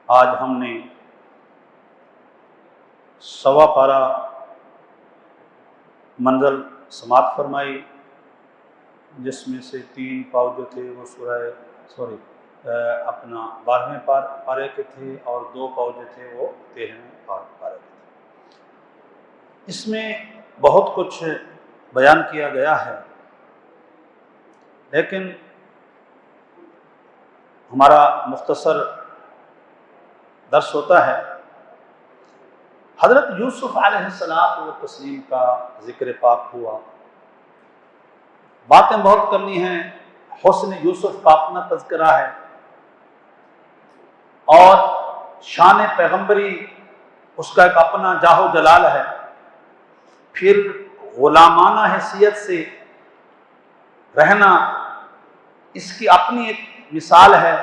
آج ہم نے سوا پارہ منزل سماعت فرمائی، جس میں سے 3 پاؤ جو تھے وہ اپنا 12ویں پارے کے تھے اور 2 پاؤ جو تھے وہ 13ویں پارے کے تھے۔ اس میں بہت کچھ بیان کیا گیا ہے، لیکن ہمارا مختصر درس ہوتا ہے۔ حضرت یوسف علیہ السلام کا ذکر پاک ہوا، باتیں بہت کرنی ہیں۔ حسن یوسف کا اپنا تذکرہ ہے اور شان پیغمبری اس کا ایک اپنا جاہ و جلال ہے، پھر غلامانہ حیثیت سے رہنا اس کی اپنی ایک مثال ہے،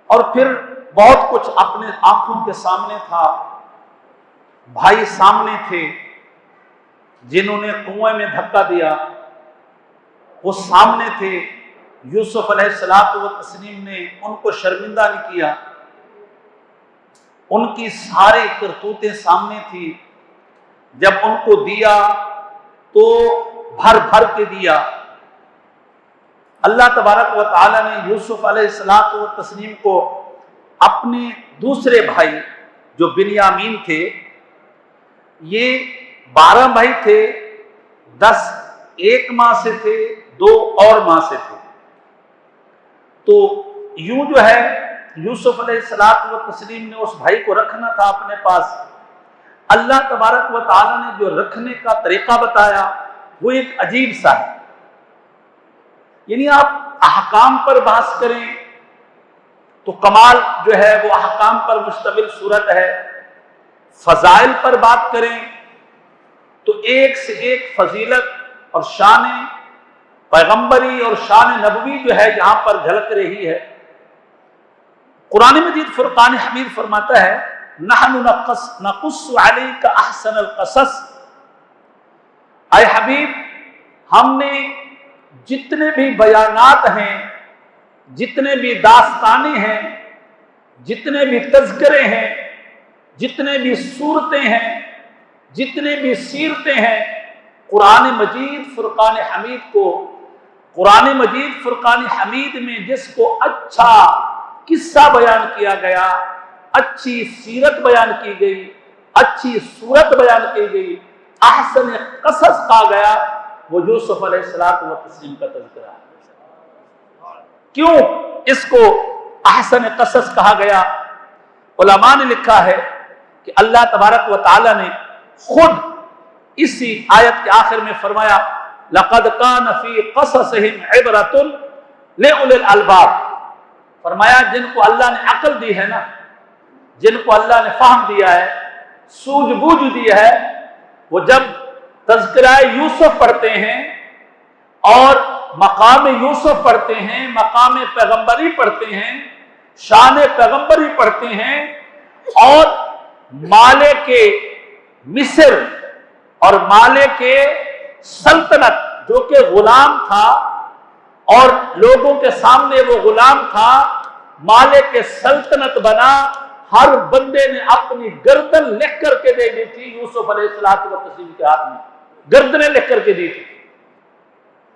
اور پھر بہت کچھ اپنے آنکھوں کے سامنے تھا۔ بھائی سامنے تھے جنہوں نے کنویں میں دھکا دیا، وہ سامنے تھے۔ یوسف علیہ السلام نے ان کو شرمندہ نہیں کیا، ان کی ساری کرتوتیں سامنے تھی۔ جب ان کو دیا تو بھر بھر کے دیا۔ اللہ تبارک و تعالی نے یوسف علیہ السلام کو اپنے دوسرے بھائی جو بنیامین تھے، یہ 12 بھائی تھے، 10 ایک ماں سے تھے، 2 اور ماں سے تھے۔ تو یوں جو ہے یوسف علیہ السلام نے اس بھائی کو رکھنا تھا اپنے پاس۔ اللہ تبارک و تعالی نے جو رکھنے کا طریقہ بتایا وہ ایک عجیب سا ہے۔ یعنی آپ احکام پر بحث کریں تو کمال جو ہے وہ احکام پر مشتمل صورت ہے، فضائل پر بات کریں تو ایک سے ایک فضیلت اور شان پیغمبری اور شان نبوی جو ہے یہاں پر جھلک رہی ہے۔ قرآن مجید فرقان حمید فرماتا ہے نحن نقص علیک احسن القصص، اے حبیب ہم نے جتنے بھی بیانات ہیں، جتنے بھی داستانیں ہیں، جتنے بھی تذکرے ہیں، جتنے بھی صورتیں ہیں، جتنے بھی سیرتیں ہیں، قرآن مجید فرقان حمید کو، قرآن مجید فرقان حمید میں جس کو اچھا قصہ بیان کیا گیا، اچھی سیرت بیان کی گئی، اچھی صورت بیان کی گئی، احسن قصص کہا گیا، وہ یوسف علیہ السلام کا تذکرہ ہے۔ کیوں اس کو احسن قصص کہا گیا؟ علماء نے لکھا ہے کہ اللہ تبارک و تعالی نے خود اسی آیت کے آخر میں فرمایا لَقَدْ كَانَ فِي قَصَصِهِمْ عِبْرَةٌ لِأُولِي الْأَلْبَابِ، فرمایا جن کو اللہ نے عقل دی ہے نا، جن کو اللہ نے فہم دیا ہے، سوجھ بوجھ دی ہے، وہ جب تذکرہ یوسف پڑھتے ہیں اور مقام یوسف پڑھتے ہیں، مقام پیغمبری پڑھتے ہیں، شان پیغمبری پڑھتے ہیں، اور مالک مصر اور مالک سلطنت جو کہ غلام تھا اور لوگوں کے سامنے وہ غلام تھا، مالک سلطنت بنا، ہر بندے نے اپنی گردن لکھ کر کے دے دی تھی یوسف علیہ السلام کے ہاتھ میں، گردنیں لکھ کر کے دی تھی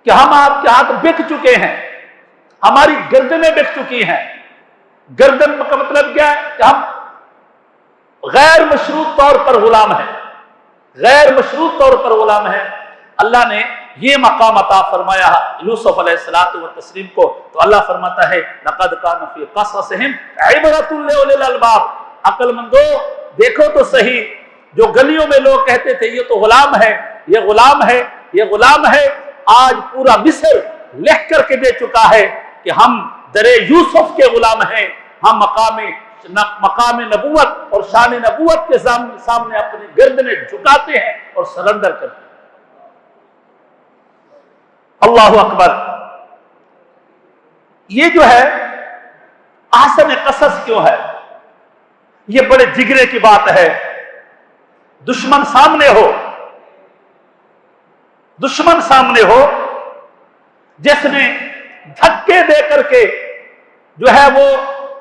کہ ہم آپ کے ہاتھ بک چکے ہیں، ہماری گردنیں بک چکی ہیں۔ گردن کا مطلب کیا ہے کہ ہم غیر مشروط طور پر غلام ہیں، غیر مشروط طور پر غلام ہیں۔ اللہ نے یہ مقام عطا فرمایا یوسف علیہ السلام کو، تو اللہ فرماتا ہے لَقَدْ كَانَ فِي قَصَصِهِمْ عِبْرَةٌ لِأُولِي الْأَلْبَابِ، عقل مندو دیکھو تو صحیح، جو گلیوں میں لوگ کہتے تھے یہ تو غلام ہے، یہ غلام ہے، یہ غلام ہے، آج پورا مصر لکھ کر کے دے چکا ہے کہ ہم درے یوسف کے غلام ہیں، ہم مقام نبوت اور شان نبوت کے سامنے اپنی گردنیں جھکاتے ہیں اور سرنڈر کرتے ہیں۔ اللہ اکبر۔ یہ جو ہے احسن قصص کیوں ہے؟ یہ بڑے جگرے کی بات ہے۔ دشمن سامنے ہو، دشمن سامنے ہو جس نے دھکے دے کر کے جو ہے وہ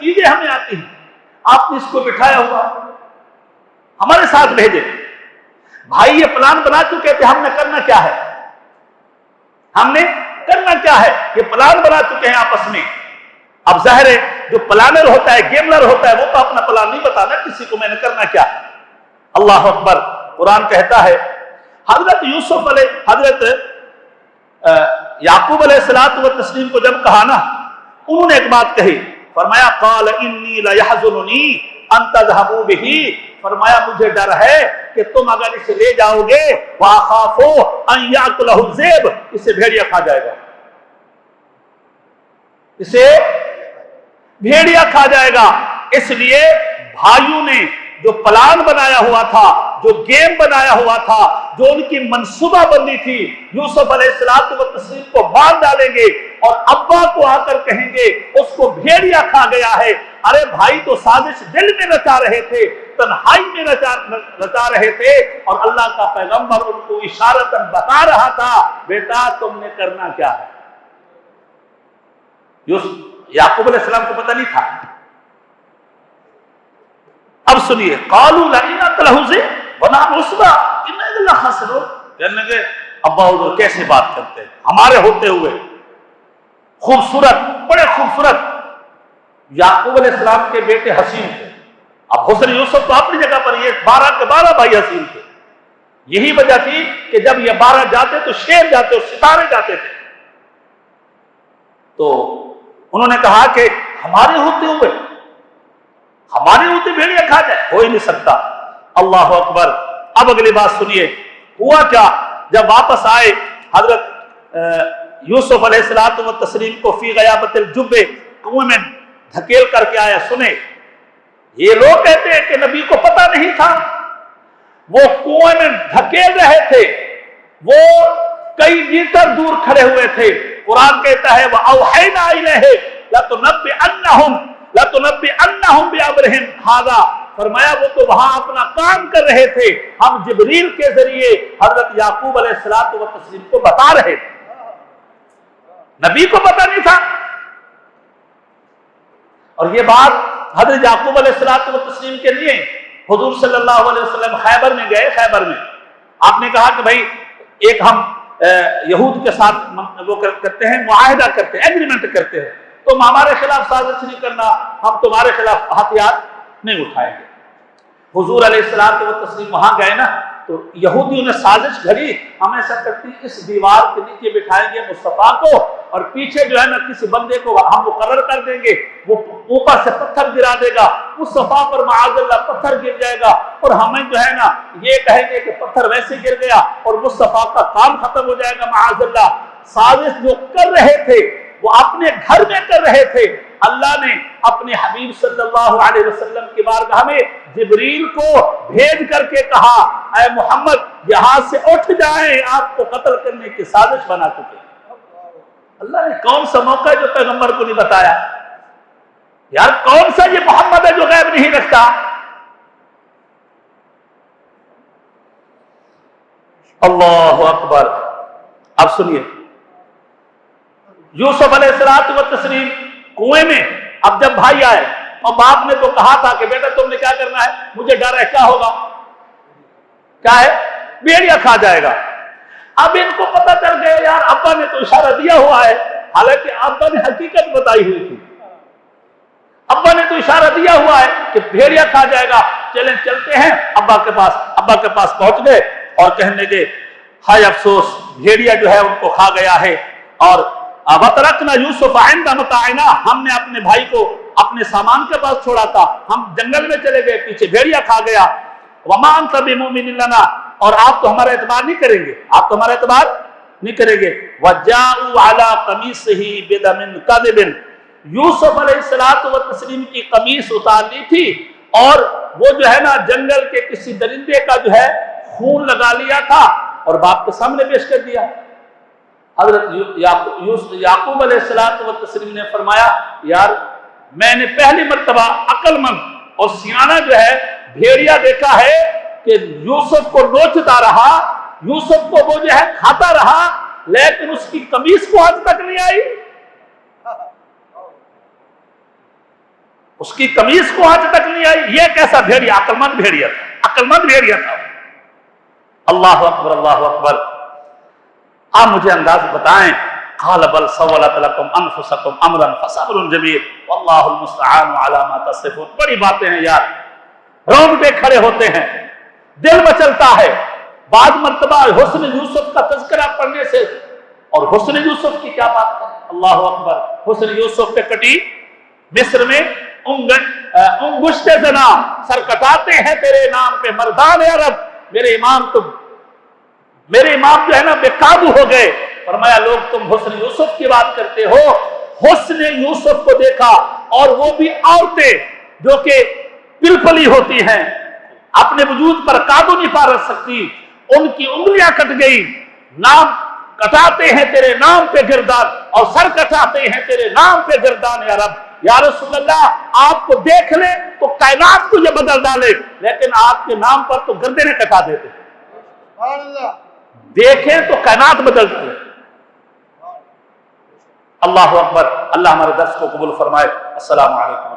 چیزیں ہمیں آتی ہیں، آپ نے اس کو بٹھایا ہوا ہمارے ساتھ بھیجے۔ بھائی یہ پلان بنا چکے تھے، ہم نے کرنا کیا ہے؟ ہم نے کرنا کیا ہے؟ یہ پلان بنا چکے ہیں آپس میں۔ اب ظاہر ہے جو پلانر ہوتا ہے، گیملر ہوتا ہے، وہ تو اپنا پلان نہیں بتانا کسی کو میں نے کرنا کیا ہے۔ اللہ اکبر۔ قرآن کہتا ہے حضرت یعقوب علیہ الصلوۃ والتسلیم کو جب کہا نا، انہوں نے ایک بات کہی، فرمایا قال انی لیحزننی ان تذهبوا به، فرمایا مجھے ڈر ہے کہ تم اگر اسے لے جاؤ گے، واخاف ان یاکلہ الذئب، اسے بھیڑیا کھا جائے گا، اسے بھیڑیا کھا جائے گا۔ اس لیے بھائیوں نے جو پلان بنایا ہوا تھا، جو گیم بنایا ہوا تھا، جو ان کی منصوبہ بندی تھی، یوسف علیہ السلام کو مار ڈالیں گے اور ابا کو آ کر کہیں گے اس کو بھیڑیا کھا گیا ہے۔ ارے بھائی تو سازش دل میں رچا رہے تھے، تنہائی میں رچا رہے تھے، اور اللہ کا پیغمبر ان کو اشارتاً بتا رہا تھا بیٹا تم نے کرنا کیا ہے۔ یعقوب علیہ السلام کو پتہ نہیں تھا۔ اب سنیے، قالوا لئن اتلہ ونحن عصبہ انا اذا لخاسرون، کہنے لگے ابا حضور کیسے بات کرتے ہیں، ہمارے ہوتے ہوئے۔ خوبصورت، بڑے خوبصورت یعقوب علیہ السلام کے بیٹے حسین تھے۔ اب حسن یوسف تو اپنی جگہ پر، یہ 12 کے 12 بھائی حسین تھے۔ یہی وجہ تھی کہ جب یہ 12 جاتے تو شیر جاتے اور ستارے جاتے تھے۔ تو انہوں نے کہا کہ ہمارے ہوتے بھیڑیا کھا جائے، ہو ہی نہیں سکتا۔ اللہ اکبر۔ اب اگلی بات سنیے، ہوا کیا؟ جب واپس آئے حضرت یوسف علیہ السلام و تسلیم کو فی غیابت الجب، کنویں میں دھکیل کر کے آیا۔ سنے، یہ لوگ کہتے ہیں کہ نبی کو پتہ نہیں تھا، وہ کنویں میں دھکیل رہے تھے، وہ کئی میٹر دور کھڑے ہوئے تھے۔ قرآن کہتا ہے وَأَوْحَيْنَا إِلَيْهِ لَتُنَبِّئَنَّهُمْ بِأَمْرِهِمْ هَذَا، فرمایا وہ تو وہاں اپنا کام کر رہے تھے، ہم جبریل کے ذریعے حضرت یعقوب علیہ السلام و تسلیم کو بتا رہے تھے، نبی کو پتہ نہیں تھا۔ اور یہ بات حضرت یعقوب علیہ السلام و تسلیم کے لیے حضور صلی اللہ علیہ وسلم خیبر میں گئے۔ خیبر میں آپ نے کہا کہ بھائی ایک ہم یہود کے ساتھ وہ کرتے ہیں، معاہدہ کرتے ہیں، ایگریمنٹ کرتے ہیں، تم ہمارے خلاف سازش نہیں کرنا، ہم تمہارے خلاف ہتھیار نہیں اٹھائیں گے۔ حضور علیہ السلام و تسلیم وہاں گئے نا، تو یہودیوں نے سازش گھڑی، ہم ایسا کرتے ہیں اس دیوار کے نیچے بٹھائیں گے مصطفیٰ کو، اور پیچھے جو ہے نا کسی بندے کو ہم مقرر کر دیں گے، وہ اوپر سے پتھر گرا دے گا، مصطفیٰ پر معاذ اللہ پتھر گر جائے گا، اور ہمیں جو ہے نا یہ کہیں گے کہ پتھر ویسے گر گیا اور مصطفیٰ کا کام ختم ہو جائے گا معاذ اللہ۔ سازش جو کر رہے تھے وہ اپنے گھر میں کر رہے تھے، اللہ نے اپنے حبیب صلی اللہ علیہ وسلم کی بارگاہ میں جبریل کو بھیج کر کے کہا اے محمد یہاں سے اٹھ جائیں، آپ کو قتل کرنے کی سازش بنا چکے۔ اللہ نے کون سا موقع ہے جو پیغمبر کو نہیں بتایا؟ یار کون سا یہ محمد ہے جو غیب نہیں رکھتا؟ اللہ اکبر۔ اب سنیے، یوسف علیہ السلام و تسلیم کنویں میں، اب جب بھائی آئے اور باپ نے تو کہا تھا کہ بیٹا تم نے کیا کرنا ہے، مجھے ڈر ہے کیا ہوگا، کیا ہے، بھیڑیا کھا جائے گا۔ اب ان کو پتہ چل گیا یار ابا نے تو اشارہ دیا ہوا ہے، حالانکہ ابا نے حقیقت بتائی ہوئی تھی، ابا نے تو اشارہ دیا ہوا ہے کہ بھیڑیا کھا جائے گا، چلیں چلتے ہیں ابا کے پاس پہنچ گئے اور کہنے لگے ہائے افسوس، بھیڑیا جو ہے ان کو کھا گیا ہے، اور وَتَرَكْنَا يُوسُفَ عِنْدَ مَتَاعِنَا، ہم نے اپنے بھائی کو اپنے سامان کے پاس چھوڑا تھا، ہم جنگل میں چلے گئے، پیچھے بھیڑیا کھا گیا۔ وَمَا أَنْتَ بِمُؤْمِنٍ لَنَا، اور آپ تو ہمارا اعتبار نہیں کریں گے، آپ تو ہمارا اعتبار نہیں کریں گے۔ وَجَاءُوا عَلَىٰ قَمِيصِهِ بِدَمٍ كَذِبٍ، یوسف علیہ السلام و تسلیم کی قمیص اتار لی تھی اور وہ جو ہے نا جنگل کے کسی درندے کا جو ہے خون لگا لیا تھا اور باپ کے سامنے پیش کر دیا۔ حضرت یعقوب علیہ السلام و تسلیم نے فرمایا یار میں نے پہلی مرتبہ عقل مند اور سیانہ جو ہے بھیڑیا دیکھا ہے کہ یوسف کو نوچتا رہا، یوسف کو وہ جو ہے کھاتا رہا، لیکن اس کی قمیص کو آج تک نہیں آئی۔ اس کی قمیص کو آج تک نہیں آئی. یہ کیسا بھیڑیا؟ عقلمند بھیڑیا تھا، عقلمند بھیڑیا تھا. اللہ اکبر، اللہ اکبر. آپ مجھے انداز بتائیں. قال بل سولت لكم انفسكم امرا فصبر جمیل واللہ المستعان علی ما تصفون. بڑی باتیں ہیں یار، رونگٹے کھڑے ہوتے ہیں، دل مچلتا ہے. بعض مرتبہ حسن یوسف کا تذکرہ پڑھنے سے، اور حسن یوسف کی کیا بات کریں. اللہ اکبر. حسن یوسف پہ کٹی مصر میں انگشت زنا، سر کٹاتے ہیں تیرے نام پہ مردان عرب. میرے امام جو ہے نا بے قابو ہو گئے. فرمایا لوگ تم حسن یوسف کی بات کرتے ہو. حسن یوسف کو دیکھا، اور وہ بھی عورتیں جو کہ پلپلی ہوتی ہیں، اپنے وجود پر قابو نہیں پا رکھ سکتی، ان کی انگلیاں کٹ گئی. نام کٹاتے ہیں تیرے نام پہ گردان، اور سر کٹاتے ہیں تیرے نام پہ گردان یا رب. یا رسول اللہ، آپ کو دیکھ لے تو کائنات کو یہ بدل ڈالے، لیکن آپ کے نام پر تو گردنیں کٹا دیتے. دیکھیں تو کائنات بدل ڈالے. اللہ اکبر. اللہ ہمارے درس کو قبول فرمائے. السلام علیکم.